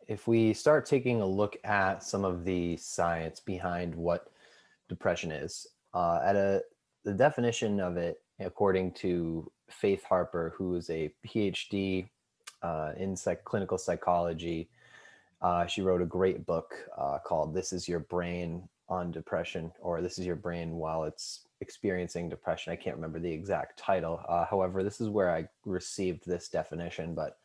if we start taking a look at some of the science behind what depression is, the definition of it, according to Faith Harper, who is a PhD in clinical psychology, she wrote a great book called "This Is Your Brain on Depression," or "This Is Your Brain While It's Experiencing Depression." I can't remember the exact title. However, this is where I received this definition, but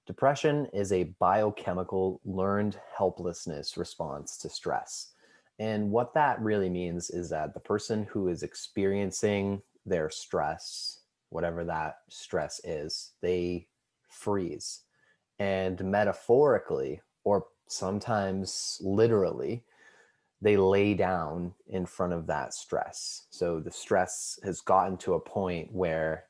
depression is a biochemical learned helplessness response to stress. And what that really means is that the person who is experiencing their stress, whatever that stress is, they freeze. And metaphorically, or sometimes literally, they lay down in front of that stress. So the stress has gotten to a point where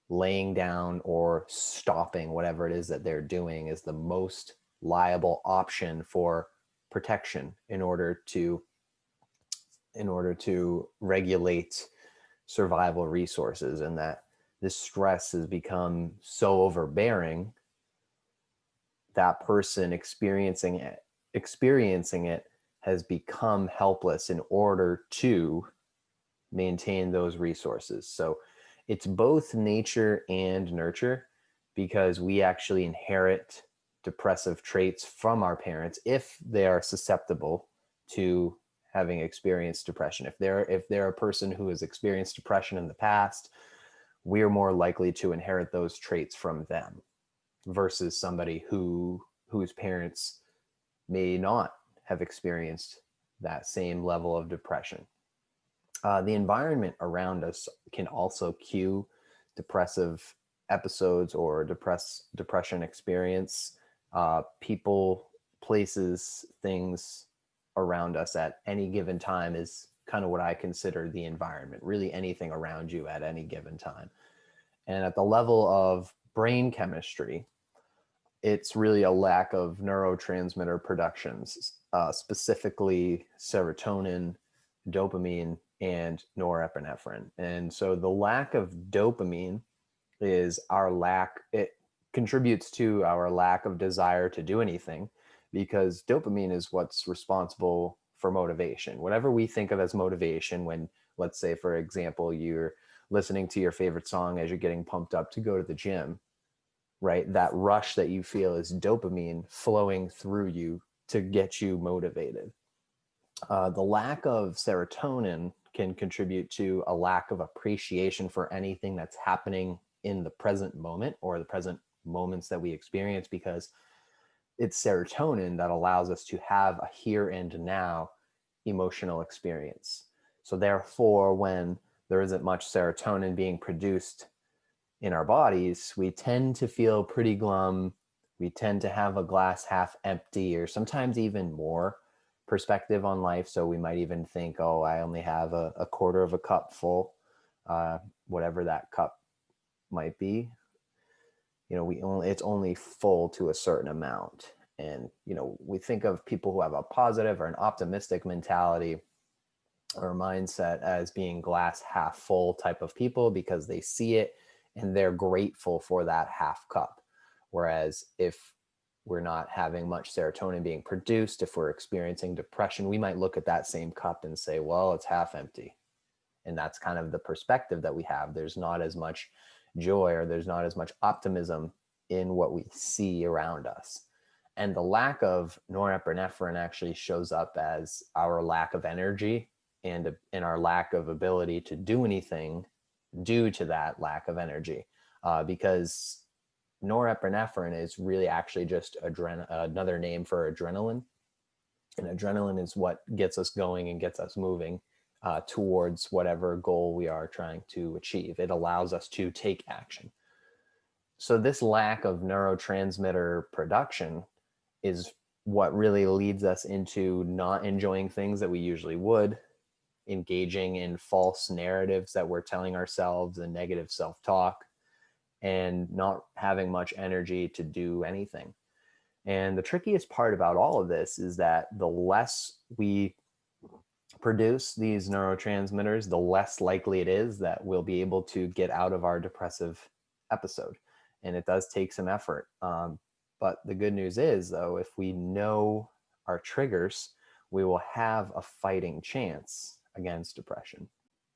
laying down or stopping whatever it is that they're doing is the most liable option for protection in order to regulate survival resources. And that this stress has become so overbearing, that person experiencing it has become helpless in order to maintain those resources. So it's both nature and nurture, because we actually inherit depressive traits from our parents if they are susceptible to having experienced depression. If they're a person who has experienced depression in the past, we're more likely to inherit those traits from them versus somebody whose parents may not have experienced that same level of depression. The environment around us can also cue depressive episodes or depression experience. People, places, things around us at any given time is kind of what I consider the environment, really anything around you at any given time. And at the level of brain chemistry, it's really a lack of neurotransmitter productions, specifically serotonin, dopamine, and norepinephrine. And so the lack of dopamine it contributes to our lack of desire to do anything, because dopamine is what's responsible for motivation. Whatever we think of as motivation, when, let's say, for example, you're listening to your favorite song as you're getting pumped up to go to the gym, right? That rush that you feel is dopamine flowing through you to get you motivated. The lack of serotonin can contribute to a lack of appreciation for anything that's happening in the present moment or the present moments that we experience, because it's serotonin that allows us to have a here and now emotional experience. So therefore, when there isn't much serotonin being produced in our bodies, we tend to feel pretty glum. We tend to have a glass half empty, or sometimes even more perspective on life. So we might even think, oh, I only have a quarter of a cup full, whatever that cup might be. It's only full to a certain amount. And, we think of people who have a positive or an optimistic mentality or mindset as being glass half full type of people, because they see it and they're grateful for that half cup. Whereas if we're not having much serotonin being produced, if we're experiencing depression, we might look at that same cup and say, well, it's half empty. And that's kind of the perspective that we have. There's not as much joy, or there's not as much optimism in what we see around us. And the lack of norepinephrine actually shows up as our lack of energy and our lack of ability to do anything due to that lack of energy, because norepinephrine is really actually just another name for adrenaline. And adrenaline is what gets us going and gets us moving towards whatever goal we are trying to achieve. It allows us to take action. So this lack of neurotransmitter production is what really leads us into not enjoying things that we usually would, engaging in false narratives that we're telling ourselves and negative self-talk, and not having much energy to do anything. And the trickiest part about all of this is that the less we produce these neurotransmitters, the less likely it is that we'll be able to get out of our depressive episode. And it does take some effort. But the good news is, though, if we know our triggers, we will have a fighting chance against depression.